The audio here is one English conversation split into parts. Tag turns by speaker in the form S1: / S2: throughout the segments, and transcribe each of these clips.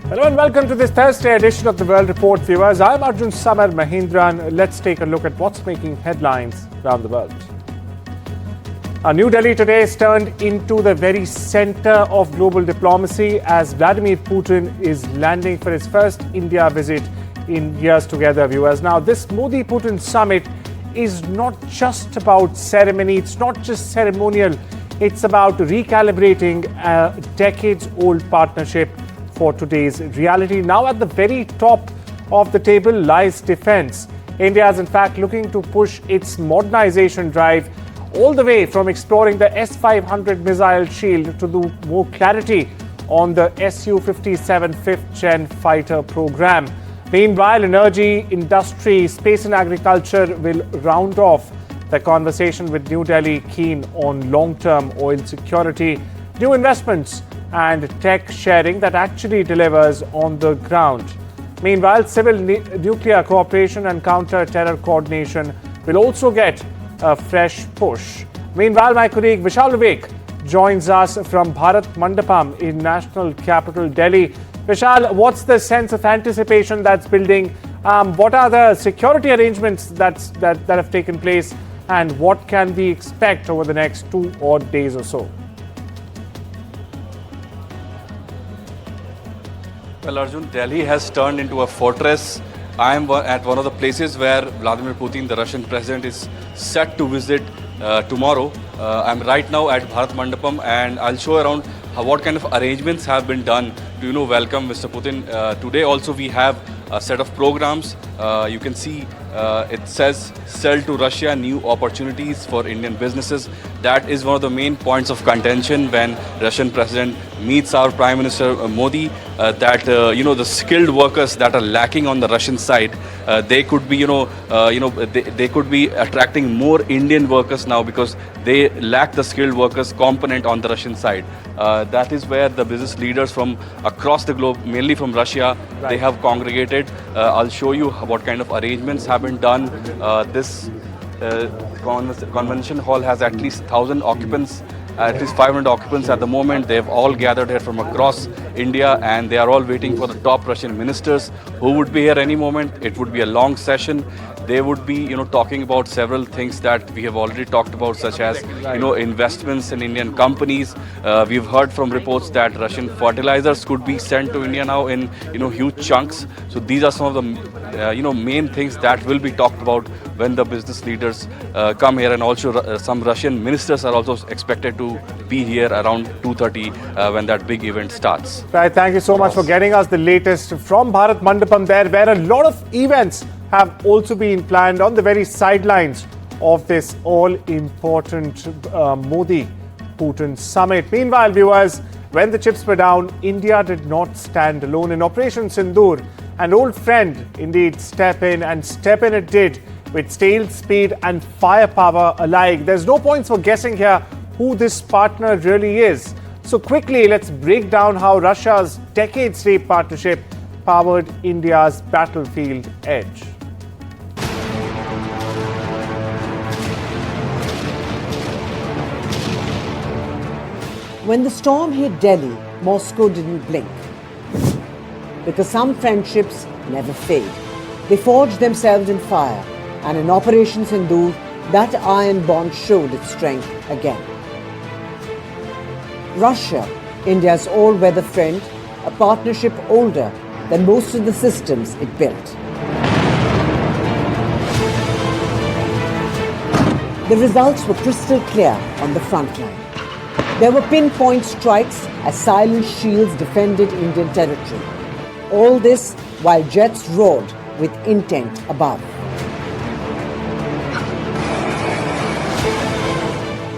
S1: Hello and welcome to this Thursday edition of the World Report, viewers. I'm Arjun Samar Mahindran. Let's take a look at what's making headlines around the world. New Delhi today is turned into the very center of global diplomacy as Vladimir Putin is landing for his first India visit in years together, viewers. Now, this Modi-Putin summit is not just about ceremony, it's not just ceremonial, it's about recalibrating a decades-old partnership for today's reality. Now at the very top of the table lies defense. India is in fact looking to push its modernization drive all the way from exploring the S-500 missile shield to do more clarity on the Su-57 5th-gen fighter program. Meanwhile, energy, industry, space and agriculture will round off the conversation with New Delhi keen on long-term oil security, new investments and tech sharing that actually delivers on the ground. Meanwhile, civil nuclear cooperation and counter-terror coordination will also get a fresh push. Meanwhile, my colleague Vishal Vivek joins us from Bharat Mandapam in national capital Delhi. Vishal, what's the sense of anticipation that's building? What are the security arrangements that have taken place, and what can we expect over the next 2 odd days or so?
S2: Well, Arjun, Delhi has turned into a fortress. I am at one of the places where Vladimir Putin, the Russian president, is set to visit tomorrow. I'm right now at Bharat Mandapam, and I'll show around what kind of arrangements have been done to welcome Mr. Putin. Today also we have a set of programs. You can see it says sell to Russia, new opportunities for Indian businesses. That is one of the main points of contention when Russian president meets our Prime Minister Modi, that the skilled workers that are lacking on the Russian side, they could be they could be attracting more Indian workers now because they lack the skilled workers component on the Russian side. That is where the business leaders from across the globe, mainly from Russia, they have congregated. I'll show you what kind of arrangements have been done. This convention hall has at least 1,000 occupants, at least 500 occupants at the moment. They've all gathered here from across India, and they are all waiting for the top Russian ministers who would be here any moment. It would be a long session. They would be, talking about several things that we have already talked about, such as, investments in Indian companies. We've heard from reports that Russian fertilizers could be sent to India now in, huge chunks. So these are some of the, main things that will be talked about when the business leaders come here, and also some Russian ministers are also expected to be here around 2:30 when that big event starts.
S1: Right, thank you so much for getting us the latest from Bharat Mandapam there, where a lot of events have also been planned on the very sidelines of this all-important Modi-Putin summit. Meanwhile, viewers, when the chips were down, India did not stand alone. In Operation Sindoor, an old friend indeed step in it did, with steel, speed and firepower alike. There's no points for guessing here who this partner really is. So quickly, let's break down how Russia's decades-deep partnership powered India's battlefield edge.
S3: When the storm hit Delhi, Moscow didn't blink. Because some friendships never fade. They forged themselves in fire, and in Operation Sindoor, that iron bond showed its strength again. Russia, India's all-weather friend, a partnership older than most of the systems it built. The results were crystal clear on the front line. There were pinpoint strikes as silent shields defended Indian territory. All this while jets roared with intent above.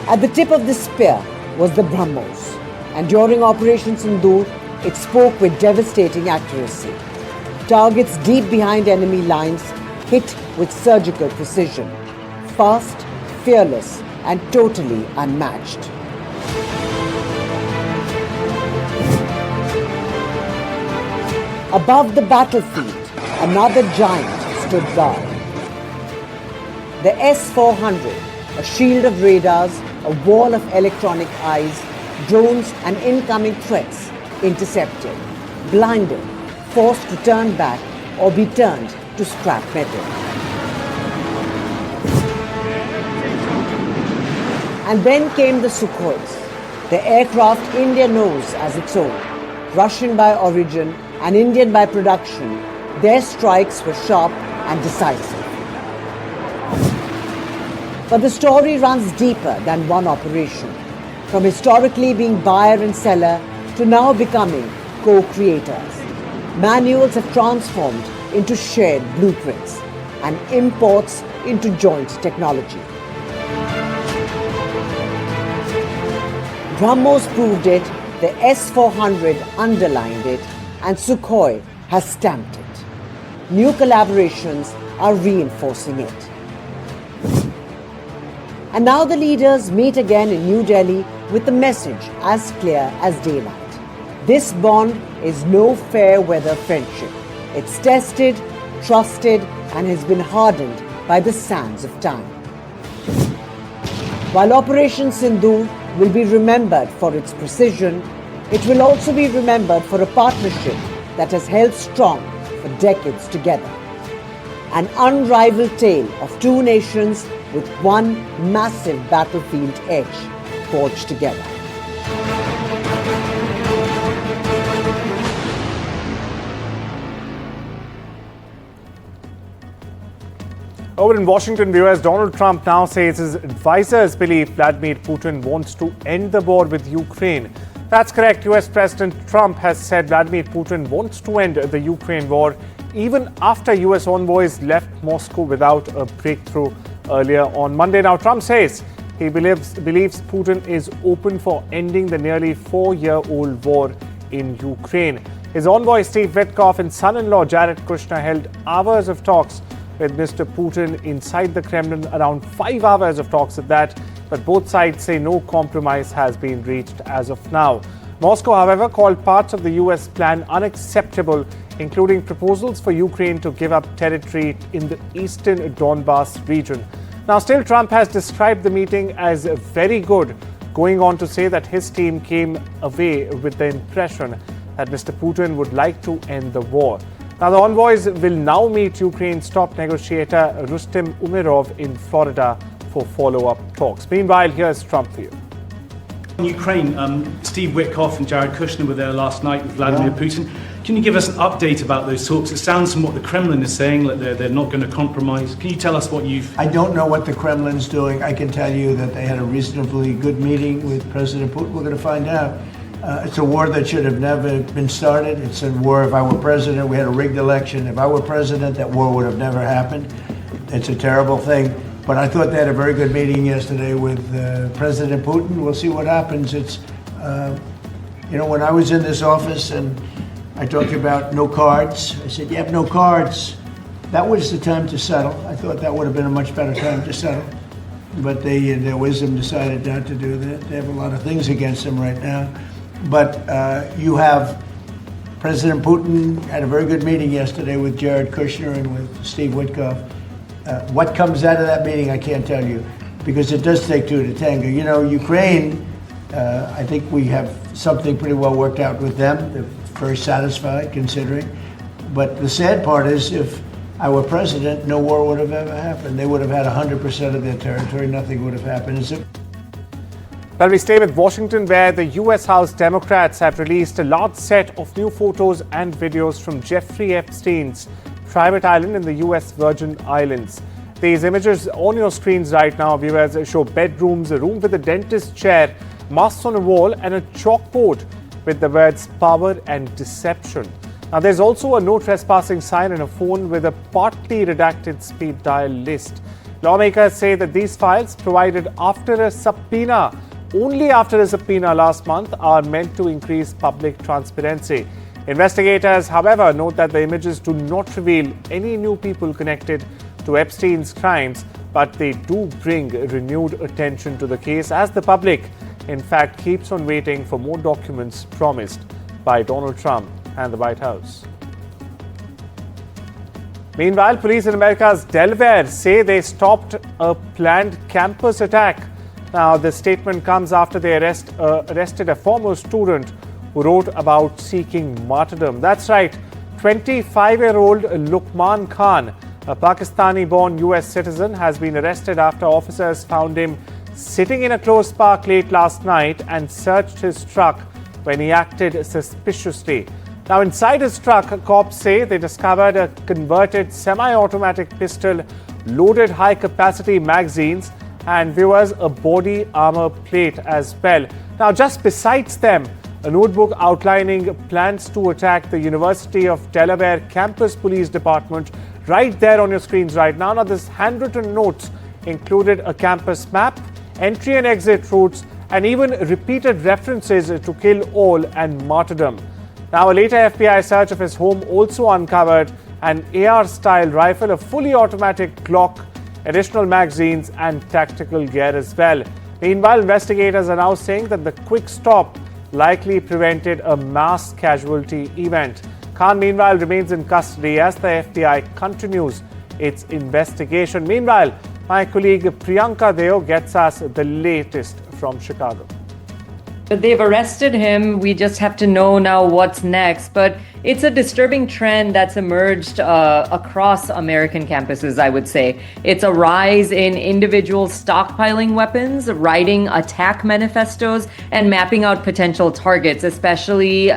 S3: At the tip of the spear was the BrahMos, and during Operation Sindoor, it spoke with devastating accuracy. Targets deep behind enemy lines hit with surgical precision, fast, fearless, and totally unmatched. Above the battlefield, another giant stood guard. The S-400, a shield of radars, a wall of electronic eyes, drones and incoming threats intercepted, blinded forced to turn back or be turned to scrap metal. And then came the Sukhois, the aircraft India knows as its own. Russian by origin and Indian by production, their strikes were sharp and decisive. But the story runs deeper than one operation, from historically being buyer and seller to now becoming co-creators. Manuals have transformed into shared blueprints and imports into joint technology. BrahMos proved it, the S-400 underlined it, and Sukhoi has stamped it. New collaborations are reinforcing it. And now the leaders meet again in New Delhi with the message as clear as daylight. This bond is no fair weather friendship. It's tested, trusted, and has been hardened by the sands of time. While Operation Sindoor will be remembered for its precision, it will also be remembered for a partnership that has held strong for decades together. An unrivaled tale of two nations with one massive battlefield edge forged together.
S1: Over in Washington, viewers, Donald Trump now says his advisors believe Vladimir Putin wants to end the war with Ukraine. That's correct. U.S. President Trump has said Vladimir Putin wants to end the Ukraine war even after U.S. envoys left Moscow without a breakthrough earlier on Monday. Now, Trump says he believes Putin is open for ending the nearly 4-year-old war in Ukraine. His envoy Steve Witkoff and son-in-law Jared Kushner held hours of talks with Mr. Putin inside the Kremlin, around 5 hours of talks at that, but both sides say no compromise has been reached as of now. Moscow, however, called parts of the US plan unacceptable, including proposals for Ukraine to give up territory in the eastern Donbas region. Now, still, Trump has described the meeting as very good, going on to say that his team came away with the impression that Mr. Putin would like to end the war. Now, the envoys will now meet Ukraine's top negotiator Rustem Umerov in Florida for follow-up talks. Meanwhile, here's Trump for you.
S4: In Ukraine, Steve Witkoff and Jared Kushner were there last night with Vladimir Putin. Can you give us an update about those talks? It sounds from what the Kremlin is saying that they're not going to compromise. Can you tell us what you've...
S5: I don't know what the Kremlin's doing. I can tell you that they had a reasonably good meeting with President Putin. We're going to find out. It's a war that should have never been started. It's a war, if I were president, we had a rigged election. If I were president, that war would have never happened. It's a terrible thing. But I thought they had a very good meeting yesterday with President Putin. We'll see what happens. It's, when I was in this office and I talked about no cards, I said, you have no cards. That was the time to settle. I thought that would have been a much better time to settle. But they, in their wisdom, decided not to do that. They have a lot of things against them right now. But you have President Putin had a very good meeting yesterday with Jared Kushner and with Steve Witkoff. What comes out of that meeting, I can't tell you, because it does take two to tango. You know, Ukraine, I think we have something pretty well worked out with them. They're very satisfied, considering. But the sad part is, if I were president, no war would have ever happened. They would have had 100% of their territory. Nothing would have happened.
S1: Well, we stay with Washington, where the U.S. House Democrats have released a large set of new photos and videos from Jeffrey Epstein's private island in the U.S Virgin Islands. These images on your screens right now, viewers, show bedrooms, a room with a dentist chair, masks on a wall, and a chalkboard with the words power and deception. Now, there's also a no trespassing sign and a phone with a partly redacted speed dial list. Lawmakers say that these files, provided after a subpoena, only after a subpoena last month, are meant to increase public transparency. Investigators, however, note that the images do not reveal any new people connected to Epstein's crimes, but they do bring renewed attention to the case as the public, in fact, keeps on waiting for more documents promised by Donald Trump and the White House. Meanwhile, police in America's Delaware say they stopped a planned campus attack. Now, the statement comes after they arrested a former student who wrote about seeking martyrdom. That's right, 25-year-old Luqman Khan, a Pakistani-born U.S. citizen, has been arrested after officers found him sitting in a closed park late last night and searched his truck when he acted suspiciously. Now, inside his truck, cops say they discovered a converted semi-automatic pistol, loaded high-capacity magazines, and viewers, a body armor plate as well. Now, just besides them, a notebook outlining plans to attack the University of Delaware campus police department right there on your screens right now. Now, this handwritten notes included a campus map, entry and exit routes, and even repeated references to kill all and martyrdom. Now, a later FBI search of his home also uncovered an AR-style rifle, a fully automatic Glock, additional magazines, and tactical gear as well. Meanwhile, investigators are now saying that the quick stop likely prevented a mass casualty event. Khan, meanwhile, remains in custody as the FBI continues its investigation. Meanwhile, my colleague Priyanka Deo gets us the latest from Chicago.
S6: They've arrested him. We just have to know now what's next. But it's a disturbing trend that's emerged across American campuses, I would say. It's a rise in individuals stockpiling weapons, writing attack manifestos, and mapping out potential targets, especially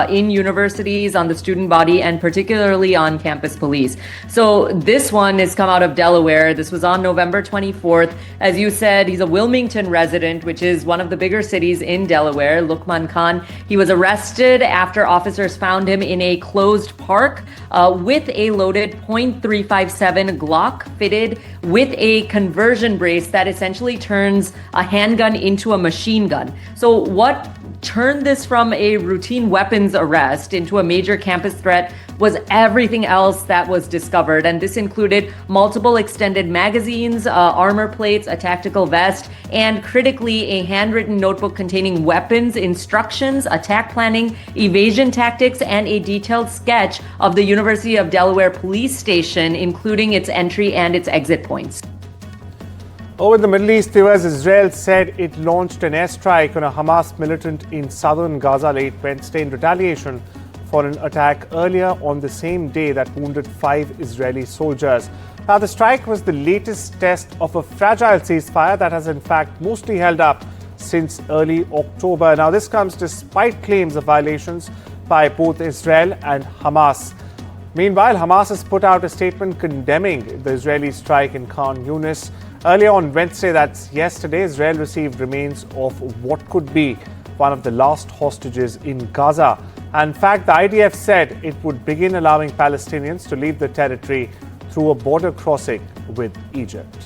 S6: in universities, on the student body, and particularly on campus police. So this one has come out of Delaware. This was on November 24th. As you said, he's a Wilmington resident, which is one of the bigger cities in Delaware. Luqman Khan. He was arrested after officers found him in a closed park with a loaded .357 Glock fitted with a conversion brace that essentially turns a handgun into a machine gun. So what turned this from a routine weapons arrest into a major campus threat was everything else that was discovered. And this included multiple extended magazines, armor plates, a tactical vest, and critically, a handwritten notebook containing weapons, instructions, attack planning, evasion tactics, and a detailed sketch of the University of Delaware police station, including its entry and its exit points.
S1: Over in the Middle East, viewers, Israel said it launched an airstrike on a Hamas militant in southern Gaza late Wednesday in retaliation for an attack earlier on the same day that wounded 5 Israeli soldiers. Now, the strike was the latest test of a fragile ceasefire that has in fact mostly held up since early October. Now, this comes despite claims of violations by both Israel and Hamas. Meanwhile, Hamas has put out a statement condemning the Israeli strike in Khan Yunis. Earlier on Wednesday, that's yesterday, Israel received remains of what could be one of the last hostages in Gaza. In fact, the IDF said it would begin allowing Palestinians to leave the territory through a border crossing with Egypt.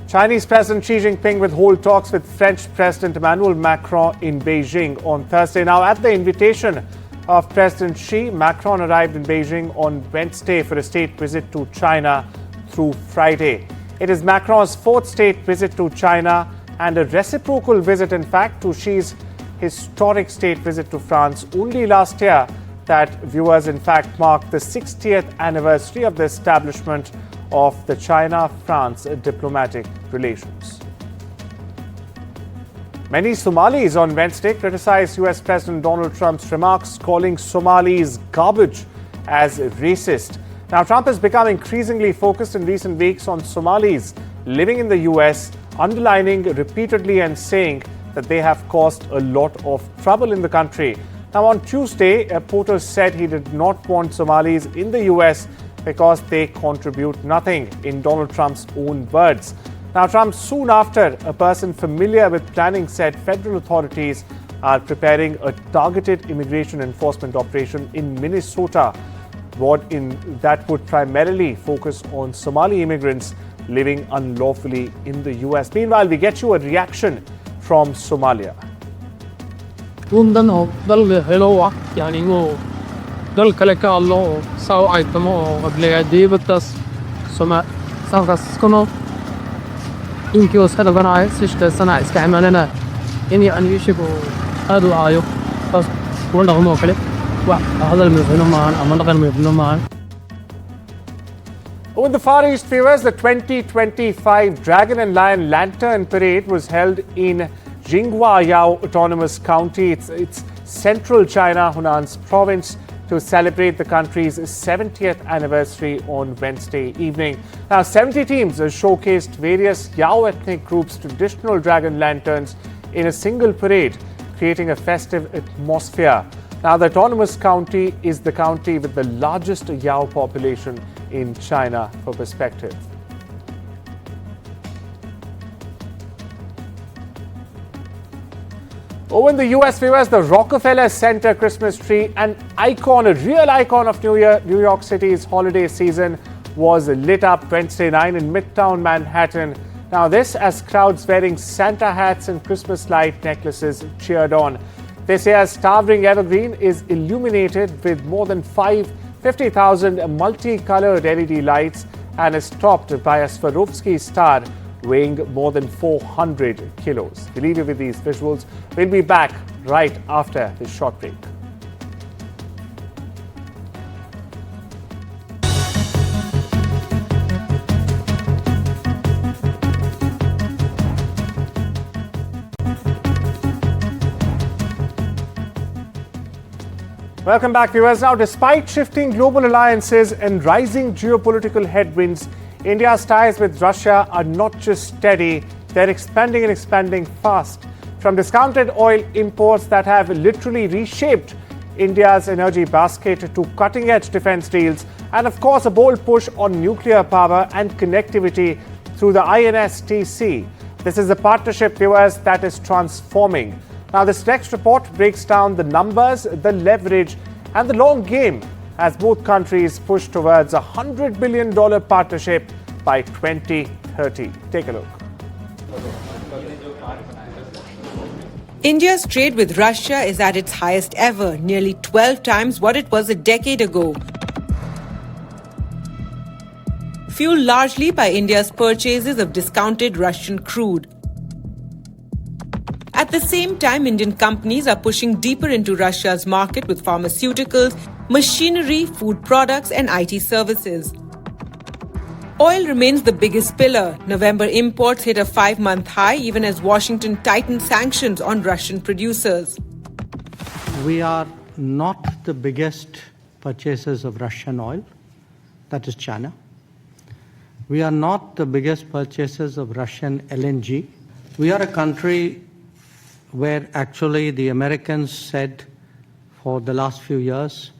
S1: Chinese President Xi Jinping will hold talks with French President Emmanuel Macron in Beijing on Thursday. Now, at the invitation of President Xi, Macron arrived in Beijing on Wednesday for a state visit to China through Friday. It is Macron's 4th state visit to China and a reciprocal visit, in fact, to Xi's historic state visit to France only last year that, viewers, in fact marked the 60th anniversary of the establishment of the China-France diplomatic relations. Many Somalis on Wednesday criticized U.S. President Donald Trump's remarks, calling Somalis garbage as racist. Now, Trump has become increasingly focused in recent weeks on Somalis living in the U.S., underlining repeatedly and saying that they have caused a lot of trouble in the country. Now, on Tuesday, a reporter said he did not want Somalis in the U.S. because they contribute nothing, in Donald Trump's own words. Now, Trump soon after, a person familiar with planning said federal authorities are preparing a targeted immigration enforcement operation in Minnesota, that would primarily focus on Somali immigrants living unlawfully in the U.S. Meanwhile, we get you a reaction from Somalia. Over in the Far East, viewers, the 2025 Dragon and Lion Lantern Parade was held in Jinghua Autonomous County. It's central China, Hunan's province, to celebrate the country's 70th anniversary on Wednesday evening. Now, 70 teams have showcased various Yao ethnic groups' traditional dragon lanterns in a single parade, creating a festive atmosphere. Now, the Autonomous County is the county with the largest Yao population in China, for perspective. Over in the US, viewers, the Rockefeller Center Christmas tree, an icon, a real icon of New York City's holiday season, was lit up Wednesday night in Midtown Manhattan. Now, this as crowds wearing Santa hats and Christmas light necklaces cheered on. This year's towering evergreen is illuminated with more than 50,000 multicolored LED lights and is topped by a Swarovski star weighing more than 400 kilos. We'll leave you with these visuals. We'll be back right after this short break. Welcome back, viewers. Now, despite shifting global alliances and rising geopolitical headwinds, India's ties with Russia are not just steady, they're expanding and expanding fast. From discounted oil imports that have literally reshaped India's energy basket to cutting-edge defense deals, and of course a bold push on nuclear power and connectivity through the INSTC. This is a partnership, viewers, that is transforming. Now, this next report breaks down the numbers, the leverage, and the long game as both countries push towards a $100 billion partnership by 2030. Take a look.
S7: India's trade with Russia is at its highest ever, nearly 12 times what it was a decade ago. Fueled largely by India's purchases of discounted Russian crude. At the same time, Indian companies are pushing deeper into Russia's market with pharmaceuticals, machinery, food products, and IT services. Oil remains the biggest pillar. November imports hit a 5-month high even as Washington tightened sanctions on Russian producers.
S8: We are not the biggest purchasers of Russian oil, that is China. We are not the biggest purchasers of Russian LNG. We are a country where actually the Americans said for the last few years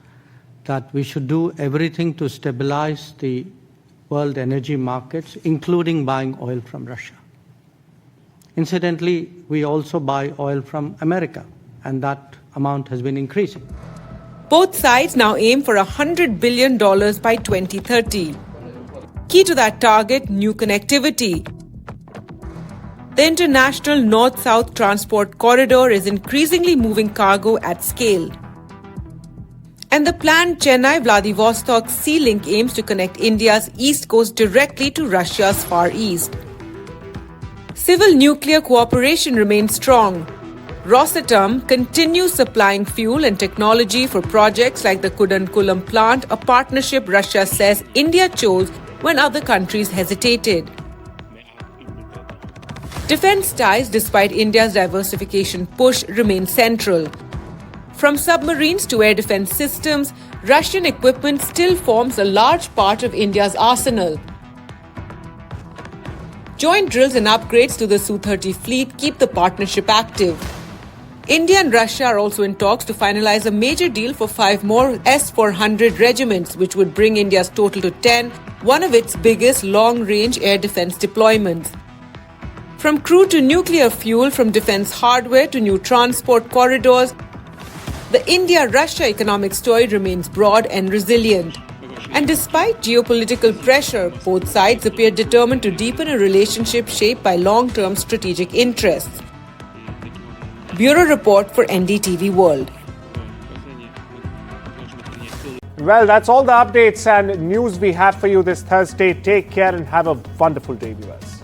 S8: that we should do everything to stabilize the world energy markets, including buying oil from Russia. Incidentally, we also buy oil from America, and that amount has been increasing.
S7: Both sides now aim for $100 billion by 2030. Key to that target, new connectivity. The international north-south transport corridor is increasingly moving cargo at scale. And the planned Chennai-Vladivostok Sea Link aims to connect India's east coast directly to Russia's far east. Civil nuclear cooperation remains strong. Rosatom continues supplying fuel and technology for projects like the Kudankulam plant, a partnership Russia says India chose when other countries hesitated. Defense ties, despite India's diversification push, remain central. From submarines to air defense systems, Russian equipment still forms a large part of India's arsenal. Joint drills and upgrades to the Su-30 fleet keep the partnership active. India and Russia are also in talks to finalize a major deal for 5 more S-400 regiments, which would bring India's total to 10, one of its biggest long-range air defense deployments. From crude to nuclear fuel, from defense hardware to new transport corridors, the India-Russia economic story remains broad and resilient. And despite geopolitical pressure, both sides appear determined to deepen a relationship shaped by long-term strategic interests. Bureau Report for NDTV World.
S1: Well, that's all the updates and news we have for you this Thursday. Take care and have a wonderful day, viewers.